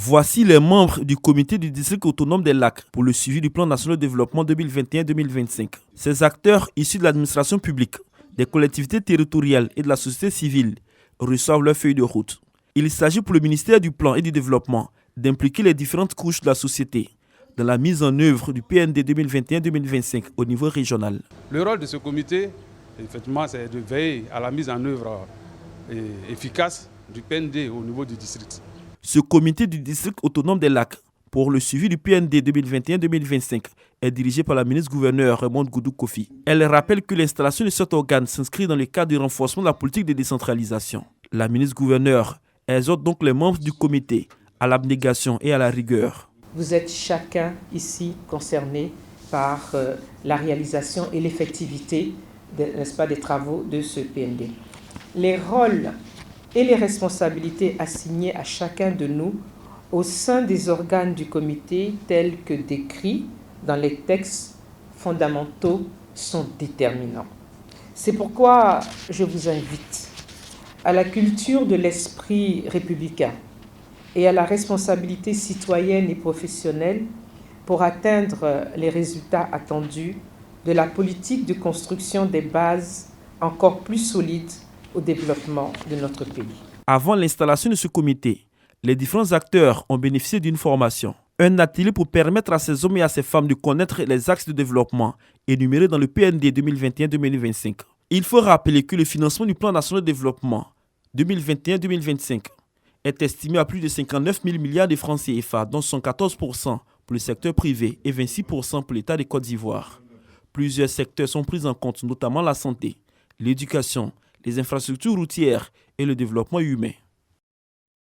Voici les membres du comité du district autonome des lacs pour le suivi du plan national de développement 2021-2025. Ces acteurs issus de l'administration publique, des collectivités territoriales et de la société civile reçoivent leur feuille de route. Il s'agit pour le ministère du Plan et du Développement d'impliquer les différentes couches de la société dans la mise en œuvre du PND 2021-2025 au niveau régional. Le rôle de ce comité, effectivement, c'est de veiller à la mise en œuvre efficace du PND au niveau du district. Ce comité du district autonome des lacs pour le suivi du PND 2021-2025 est dirigé par la ministre-gouverneure Raymonde Goudou Kofi. Elle rappelle que l'installation de cet organe s'inscrit dans le cadre du renforcement de la politique de décentralisation. La ministre-gouverneure exhorte donc les membres du comité à l'abnégation et à la rigueur. Vous êtes chacun ici concerné par la réalisation et l'effectivité des travaux de ce PND. Les rôles et les responsabilités assignées à chacun de nous au sein des organes du comité tels que décrits dans les textes fondamentaux sont déterminants. C'est pourquoi je vous invite à la culture de l'esprit républicain et à la responsabilité citoyenne et professionnelle pour atteindre les résultats attendus de la politique de construction des bases encore plus solides au développement de notre pays. Avant l'installation de ce comité, les différents acteurs ont bénéficié d'une formation. Un atelier pour permettre à ces hommes et à ces femmes de connaître les axes de développement énumérés dans le PND 2021-2025. Il faut rappeler que le financement du plan national de développement 2021-2025 est estimé à plus de 59 000 milliards de francs CFA, dont 114% pour le secteur privé et 26% pour l'État de Côte d'Ivoire. Plusieurs secteurs sont pris en compte, notamment la santé, l'éducation, les infrastructures routières et le développement humain.